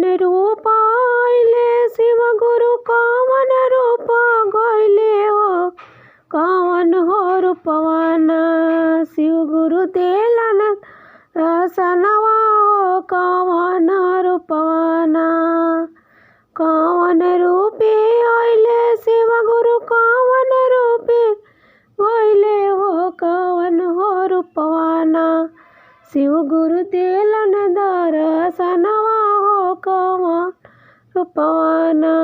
कवन रूप आइले शिव गुरु कवन रूप गइले हो कवन हो रूपवाना शिव गुरु देलन दर्शनवा हो कवन रूपवाना कवन रूपे आइले शिव गुरु कवन रूपे गइले हो कवन हो रूपवाना शिव गुरु देलन दर्शनवा हो कवन रूपवाना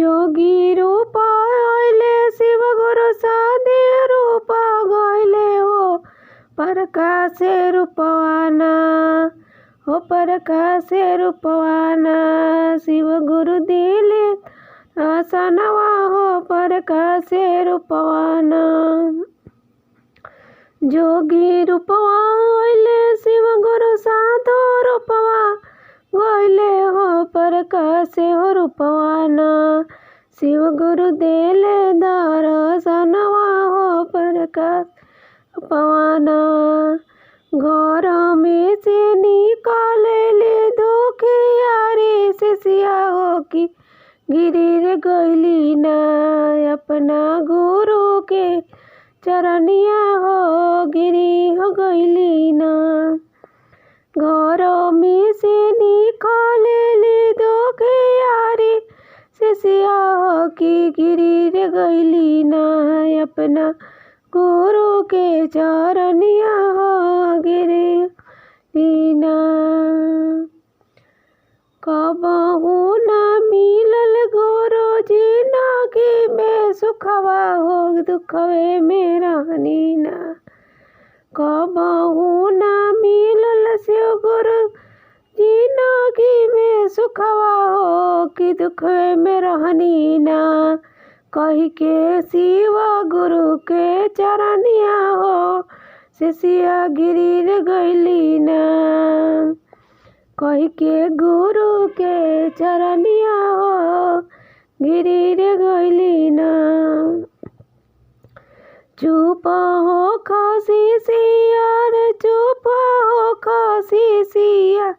जोगी रूप आइले शिव गुरु साधे रूप गइले हो प्रकाश रूपवाना हो प्रकाश रूपवाना शिव गुरु दिले दर्शनवा हो प्रकाश रूपवाना जोगी रूपवा आइले शिव गुरु साधो रूपवा गइले हो प्रकाश हो रूपवाना शिव गुरु देले दर्शनवा हो प्रकाश रूपवाना घर में से निकाले ले दुखियारी शिष्या हो कि गिरी गइली ना अपना गुरु के चरनिया हो गिरी हो गइली ना घर में से निकाले ले दुखियारी शिष्या हो कि गिरी गइली ना अपना गुरु के चरनिया हो गिरी दीना कबहू न मिलल गुरु जी नागी में सुखवा हो दुखवे में रहनी ना कबहू न मिलल शिव गुरु जी नागी में सुखवा हो कि दुखवे में रहनी ना कही के शिव गुरु के चरनिया हो शिष्या गिरी गइली ना कही के गुरु के चरनिया हो गिरी गइली ना चुप हो खासी सिया रे चुप हो खासी सिया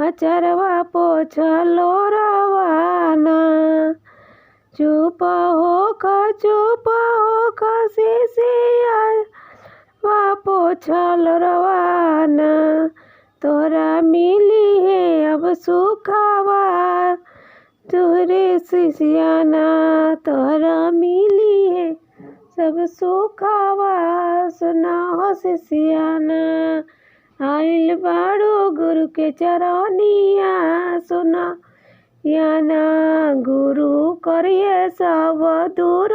अचरवा पोछलो रवाना चुप हो खासी सिया पोछल रवाना तोरा मिली है अब सुखावा तुहरे शिष्याना तोरा मिली है सब सुखावा सुना हो शिष्याना आइल बाड़ो गुरु के चरनिया सुना याना गुरु करिए सब दूर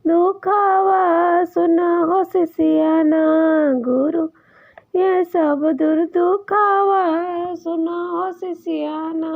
दुखावा सुना हो शिष्याना गुरु ये सब दूर दुखावा सुना हो शिष्याना।